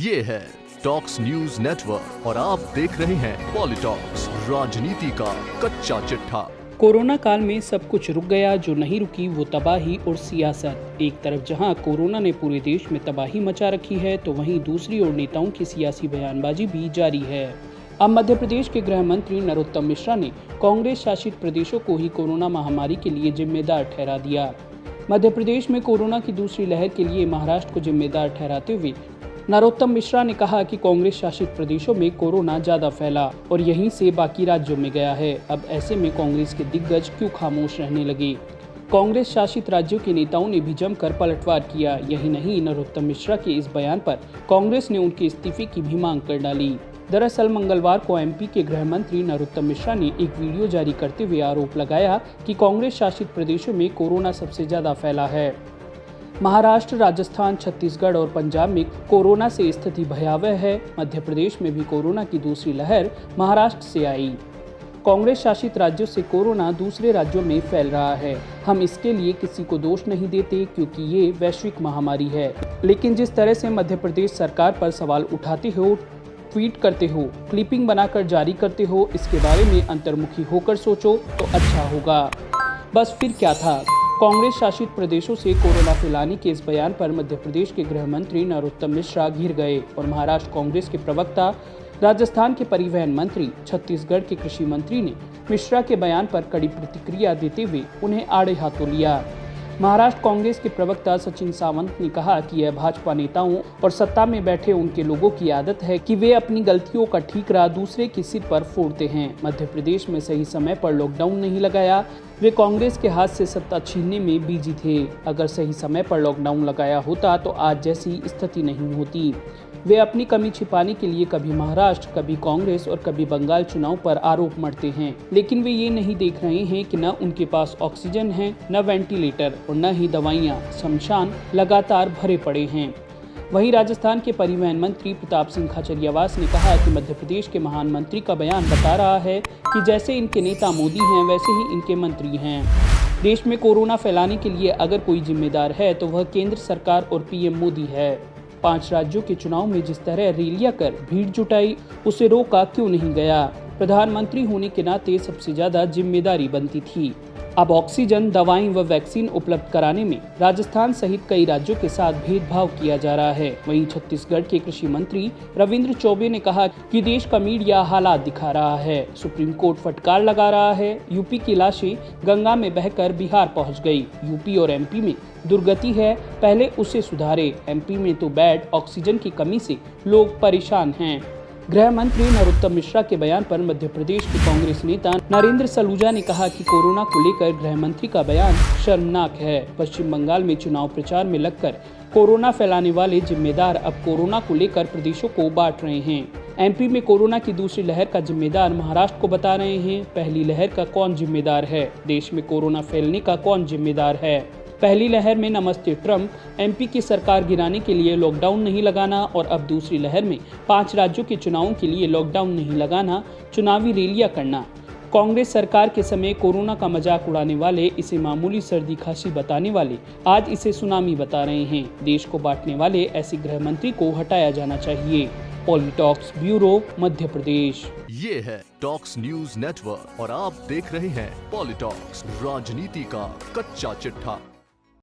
ये है talks news network और आप देख रहे हैं पॉलिटॉक्स, राजनीति का कच्चा चिट्ठा। कोरोना काल में सब कुछ रुक गया, जो नहीं रुकी वो तबाही और सियासत। एक तरफ जहां कोरोना ने पूरे देश में तबाही मचा रखी है, तो वहीं दूसरी ओर नेताओं की सियासी बयानबाजी भी जारी है। अब मध्य प्रदेश के गृह मंत्री नरोत्तम मिश्रा ने कांग्रेस शासित प्रदेशों को ही कोरोना महामारी के लिए जिम्मेदार ठहरा दिया। मध्य प्रदेश में कोरोना की दूसरी लहर के लिए महाराष्ट्र को जिम्मेदार ठहराते हुए नरोत्तम मिश्रा ने कहा कि कांग्रेस शासित प्रदेशों में कोरोना ज्यादा फैला और यहीं से बाकी राज्यों में गया है। अब ऐसे में कांग्रेस के दिग्गज क्यों खामोश रहने लगे। कांग्रेस शासित राज्यों के नेताओं ने भी जमकर पलटवार किया। यही नहीं, नरोत्तम मिश्रा के इस बयान पर कांग्रेस ने उनके इस्तीफे की भी मांग कर डाली। दरअसल मंगलवार को एमपी के गृह मंत्री नरोत्तम मिश्रा ने एक वीडियो जारी करते हुए आरोप लगाया कि कांग्रेस शासित प्रदेशों में कोरोना सबसे ज्यादा फैला है। महाराष्ट्र, राजस्थान, छत्तीसगढ़ और पंजाब में कोरोना से स्थिति भयावह है। मध्य प्रदेश में भी कोरोना की दूसरी लहर महाराष्ट्र से आई। कांग्रेस शासित राज्यों से कोरोना दूसरे राज्यों में फैल रहा है। हम इसके लिए किसी को दोष नहीं देते, क्योंकि ये वैश्विक महामारी है। लेकिन जिस तरह से मध्य प्रदेश सरकार पर सवाल उठाते हो, ट्वीट करते हो, क्लिपिंग बनाकर जारी करते हो, इसके बारे में अंतर्मुखी होकर सोचो तो अच्छा होगा। बस फिर क्या था। कांग्रेस शासित प्रदेशों से कोरोना फैलाने के इस बयान पर मध्य प्रदेश के गृह मंत्री नरोत्तम मिश्रा घिर गए और महाराष्ट्र कांग्रेस के प्रवक्ता, राजस्थान के परिवहन मंत्री, छत्तीसगढ़ के कृषि मंत्री ने मिश्रा के बयान पर कड़ी प्रतिक्रिया देते हुए उन्हें आड़े हाथों लिया। महाराष्ट्र कांग्रेस के प्रवक्ता सचिन सावंत ने कहा कि यह भाजपा नेताओं और सत्ता में बैठे उनके लोगों की आदत है कि वे अपनी गलतियों का ठीकरा दूसरे के सिर पर फोड़ते हैं। मध्य प्रदेश में सही समय पर लॉकडाउन नहीं लगाया, वे कांग्रेस के हाथ से सत्ता छीनने में बिजी थे। अगर सही समय पर लॉकडाउन लगाया होता तो आज जैसी स्थिति नहीं होती। वे अपनी कमी छिपाने के लिए कभी महाराष्ट्र, कभी कांग्रेस और कभी बंगाल चुनाव पर आरोप मढ़ते हैं, लेकिन वे ये नहीं देख रहे हैं कि न उनके पास ऑक्सीजन है, न वेंटिलेटर और न ही दवाइयाँ। शमशान लगातार भरे पड़े हैं। वहीं राजस्थान के परिवहन मंत्री प्रताप सिंह खाचरियावास ने कहा कि मध्य प्रदेश के महान मंत्री का बयान बता रहा है कि जैसे इनके नेता मोदी हैं, वैसे ही इनके मंत्री हैं। देश में कोरोना फैलाने के लिए अगर कोई जिम्मेदार है तो वह केंद्र सरकार और पीएम मोदी है। 5 राज्यों के चुनाव में जिस तरह रैलियां कर भीड़ जुटाई, उसे रोका क्यों नहीं गया। प्रधानमंत्री होने के नाते सबसे ज्यादा जिम्मेदारी बनती थी। अब ऑक्सीजन, दवाएं व वैक्सीन उपलब्ध कराने में राजस्थान सहित कई राज्यों के साथ भेदभाव किया जा रहा है। वहीं छत्तीसगढ़ के कृषि मंत्री रविंद्र चौबे ने कहा कि देश का मीडिया हालात दिखा रहा है, सुप्रीम कोर्ट फटकार लगा रहा है। यूपी की लाशें गंगा में बहकर बिहार पहुंच गई। यूपी और एमपी में दुर्गति है, पहले उसे सुधारे। एमपी में तो बेड, ऑक्सीजन की कमी से लोग परेशान हैं। गृह मंत्री नरोत्तम मिश्रा के बयान पर मध्य प्रदेश के कांग्रेस नेता नरेंद्र सलूजा ने कहा कि कोरोना को लेकर गृह मंत्री का बयान शर्मनाक है। पश्चिम बंगाल में चुनाव प्रचार में लगकर कोरोना फैलाने वाले जिम्मेदार अब कोरोना को लेकर प्रदेशों को बांट रहे हैं। एमपी में कोरोना की दूसरी लहर का जिम्मेदार महाराष्ट्र को बता रहे हैं। पहली लहर का कौन जिम्मेदार है? देश में कोरोना फैलने का कौन जिम्मेदार है? पहली लहर में नमस्ते ट्रंप, एमपी की सरकार गिराने के लिए लॉकडाउन नहीं लगाना, और अब दूसरी लहर में 5 राज्यों के चुनावों के लिए लॉकडाउन नहीं लगाना, चुनावी रैलियां करना। कांग्रेस सरकार के समय कोरोना का मजाक उड़ाने वाले, इसे मामूली सर्दी खांसी बताने वाले आज इसे सुनामी बता रहे हैं। देश को बांटने वाले ऐसे गृह मंत्री को हटाया जाना चाहिए। पॉलिटॉक्स ब्यूरो, मध्य प्रदेश। ये है टॉक्स न्यूज नेटवर्क और आप देख रहे हैं पॉलिटॉक्स, राजनीति का कच्चा चिट्ठा।